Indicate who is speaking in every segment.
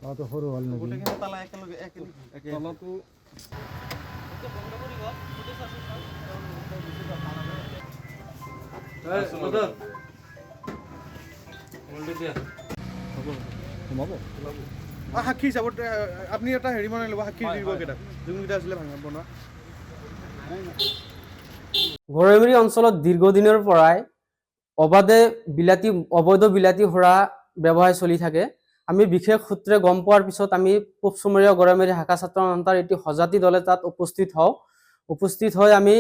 Speaker 1: তো সৰু হ'ল নেকি?
Speaker 2: গোটেইখিনি তালা একেলগে তলতো সাক্ষী হিচাপত আপুনি এটা হেৰি বনাই ল'ব, সাক্ষী দিব কেইটা যোনকেইটা আছিলে ভাঙা বনোৱা।
Speaker 3: গৰৈমাৰী অঞ্চলত দীৰ্ঘদিনৰ পৰাই অবৈধ বিলাতী সুৰা ব্যৱসায় চলি থাকে। আমি বিশেষ সূত্ৰে গম পোৱাৰ পিছত আমি পূব চুমুৰীয়া গৰৈমাৰী শাখা ছাত্ৰ সন্থাৰ এটি সজাতি দলে তাত উপস্থিত হওঁ। উপস্থিত হৈ আমি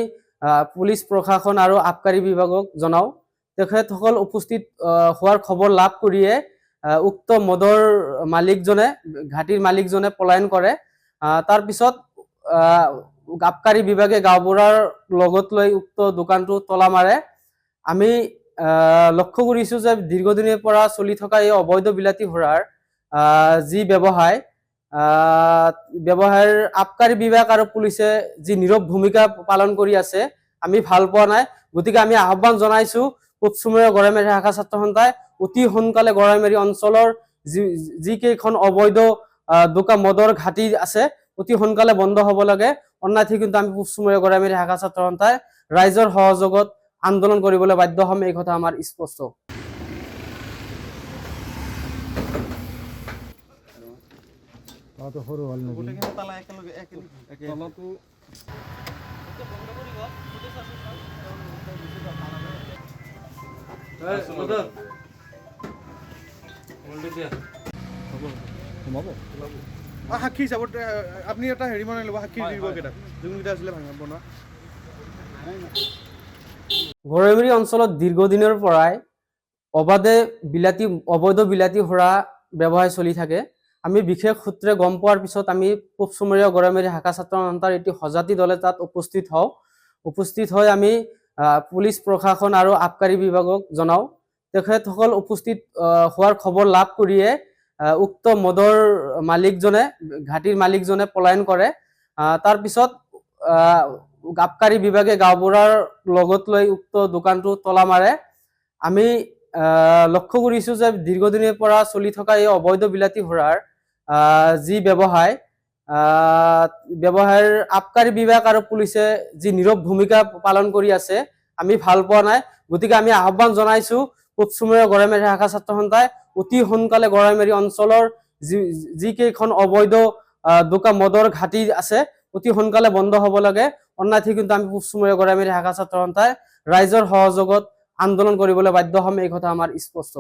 Speaker 3: পুলিচ প্ৰশাসন আৰু আবকাৰী বিভাগক জনাওঁ। তেখেতসকল উপস্থিত হোৱাৰ খবৰ লাভ কৰিয়ে উক্ত মদৰ মালিকজনে, ঘাটিৰ মালিকজনে পলায়ন কৰে। তাৰপিছত আবকাৰী বিভাগে গাঁওবুঢ়াৰ লগত লৈ উক্ত দোকানটো তলা মাৰে। আমি লক্ষ্য কৰিছোঁ যে দীৰ্ঘদিনৰ পৰা চলি থকা এই অবৈধ বিলাতী সুৰাৰ যি ব্যৱসায়ৰ আবকাৰী বিভাগ আৰু পুলিচে যি নীৰৱ ভূমিকা পালন কৰি আছে, আমি ভাল পোৱা নাই। গতিকে আমি আহ্বান জনাইছোঁ পূব চুমুৰীয়া গৰৈমাৰী শাখা ছাত্ৰ সন্থাই অতি সোনকালে গৰৈমাৰী অঞ্চলৰ যিকেইখন অবৈধ মদৰ ঘাটি আছে অতি সোনকালে বন্ধ হ'ব লাগে। অন্যথা কিন্তু আমি পূব চুমুৰীয়া গৰৈমাৰী শাখা ছাত্ৰ সন্থাই ৰাইজৰ সহযোগত আন্দোলন কৰিবলৈ বাধ্য হ'ম, এই কথা আমাৰ স্পষ্ট।
Speaker 1: তো সৰু হ'ল নেকি?
Speaker 2: গোটেইখিনি তালা একেলগে তলতো সাক্ষী হিচাপত আপুনি এটা হেৰি বনাই ল'ব, সাক্ষী দিব কেইটা যোনকেইটা আছিলে ভাঙা বনোৱা।
Speaker 3: গৰৈমাৰী অঞ্চলত দীৰ্ঘদিনৰ পৰাই অবৈধ বিলাতী সুৰা ব্যৱসায় চলি থাকে। আমি বিশেষ সূত্ৰে গম পোৱাৰ পিছত আমি পূব চুমুৰীয়া গৰৈমাৰী শাখা ছাত্ৰ সন্থাৰ এটি সজাতি দলে তাত উপস্থিত হওঁ। উপস্থিত হৈ আমি পুলিচ প্ৰশাসন আৰু আবকাৰী বিভাগক জনাওঁ। তেখেতসকল উপস্থিত হোৱাৰ খবৰ লাভ কৰিয়ে উক্ত মদৰ মালিকজনে, ঘাটিৰ মালিকজনে পলায়ন কৰে। তাৰপিছত আবকাৰী বিভাগে গাঁওবুঢ়াৰ লগত লৈ উক্ত দোকানটো তলা মাৰে। আমি লক্ষ্য কৰিছোঁ যে দীৰ্ঘদিনৰ পৰা চলি থকা এই অবৈধ বিলাতী সুৰাৰ যি ব্যৱসায়ৰ আবকাৰী বিভাগ আৰু পুলিচে যি নীৰৱ ভূমিকা পালন কৰি আছে, আমি ভাল পোৱা নাই। গতিকে আমি আহ্বান জনাইছোঁ পূব চুমুৰীয়া গৰৈমাৰী শাখা ছাত্ৰ সন্থাই অতি সোনকালে গৰৈমাৰী অঞ্চলৰ যিকেইখন অবৈধ মদৰ ঘাটি আছে অতি সোনকালে বন্ধ হ'ব লাগে। অন্যথা কিন্তু আমি পূব চুমুৰীয়া গৰৈমাৰী শাখা ছাত্ৰ সন্থাই ৰাইজৰ সহযোগত আন্দোলন কৰিবলৈ বাধ্য হ'ম, এই কথা আমাৰ স্পষ্ট।